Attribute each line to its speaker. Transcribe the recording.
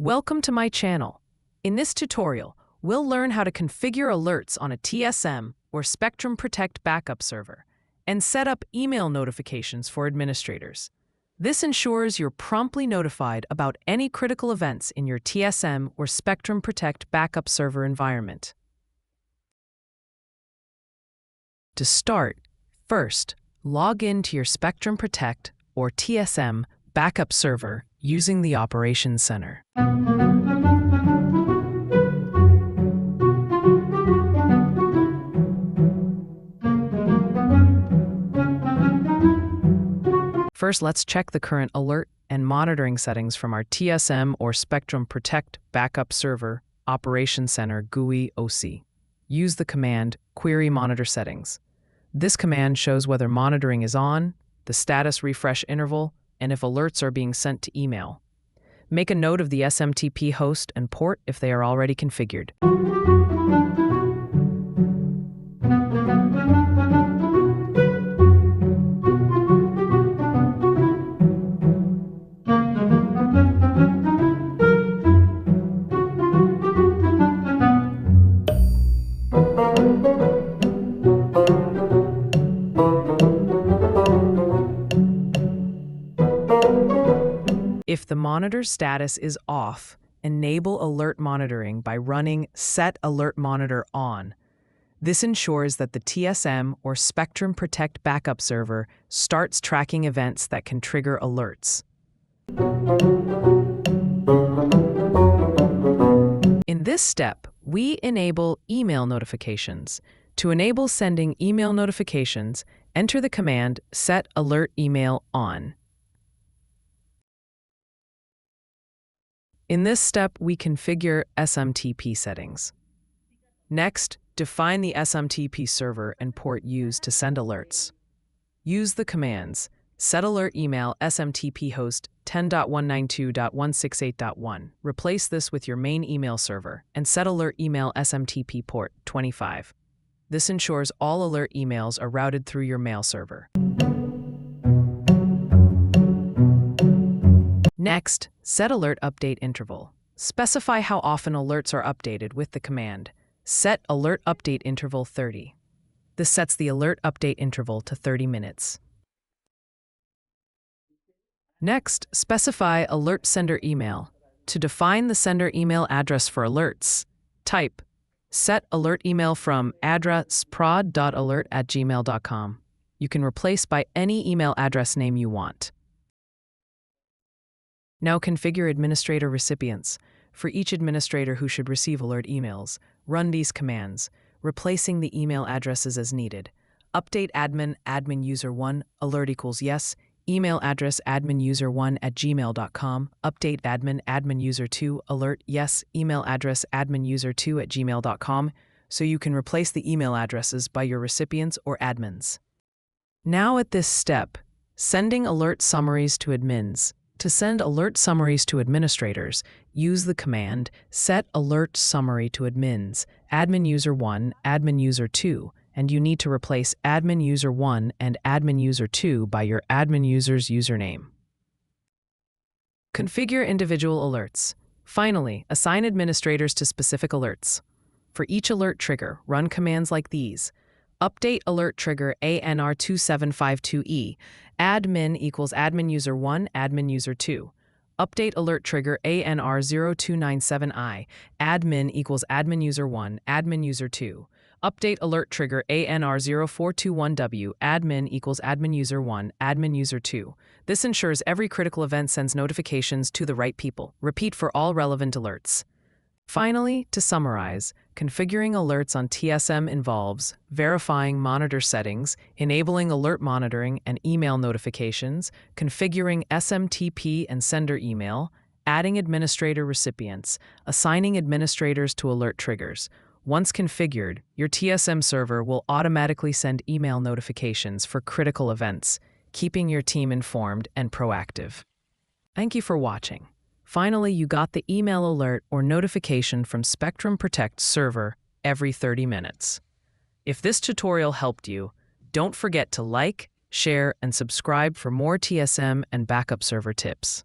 Speaker 1: Welcome to my channel. In this tutorial, we'll learn how to configure alerts on a TSM or Spectrum Protect backup server and set up email notifications for administrators. This ensures you're promptly notified about any critical events in your TSM or Spectrum Protect backup server environment. To start, first, log in to your Spectrum Protect or TSM backup server using the Operations Center. First, let's check the current alert and monitoring settings from our TSM or Spectrum Protect backup server Operations Center GUI OC. Use the command Query Monitor Settings. This command shows whether monitoring is on, the status refresh interval, and if alerts are being sent to email. Make a note of the SMTP host and port if they are already configured. If the monitor status is off, enable alert monitoring by running Set Alert Monitor On. This ensures that the TSM or Spectrum Protect backup server starts tracking events that can trigger alerts. In this step, we enable email notifications. To enable sending email notifications, enter the command Set Alert Email On. In this step, we configure SMTP settings. Next, define the SMTP server and port used to send alerts. Use the commands Set Alert Email SMTP host 10.192.168.1. Replace this with your main email server and Set Alert Email SMTP port 25. This ensures all alert emails are routed through your mail server. Next, set alert update interval. Specify how often alerts are updated with the command Set Alert Update Interval 30. This sets the alert update interval to 30 minutes. Next, specify alert sender email. To define the sender email address for alerts, type set alert email from addressprod.alert@gmail.com. You can replace by any email address name you want. Now configure administrator recipients. For each administrator who should receive alert emails, run these commands, replacing the email addresses as needed. Update admin, admin user 1, alert equals yes, email address adminuser1@gmail.com, update admin, admin user 2, alert yes, email address adminuser2@gmail.com, so you can replace the email addresses by your recipients or admins. Now at this step, sending alert summaries to admins. To send alert summaries to administrators, use the command Set Alert Summary to Admins, Admin User 1, Admin User 2, and you need to replace Admin User 1 and Admin User 2 by your admin user's username. Configure individual alerts. Finally, assign administrators to specific alerts. For each alert trigger, run commands like these. Update alert trigger ANR2752E ADDMIN equals admin user 1, admin user 2. Update alert trigger ANR0297I ADDMIN equals admin user 1, admin user 2. Update alert trigger ANR0421W admin equals admin user 1, admin user 2. This ensures every critical event sends notifications to the right people. Repeat for all relevant alerts. Finally, to summarize, configuring alerts on TSM involves verifying monitor settings, enabling alert monitoring and email notifications, configuring SMTP and sender email, adding administrator recipients, assigning administrators to alert triggers. Once configured, your TSM server will automatically send email notifications for critical events, keeping your team informed and proactive. Thank you for watching. Finally, you got the email alert or notification from Spectrum Protect server every 30 minutes. If this tutorial helped you, don't forget to like, share, and subscribe for more TSM and backup server tips.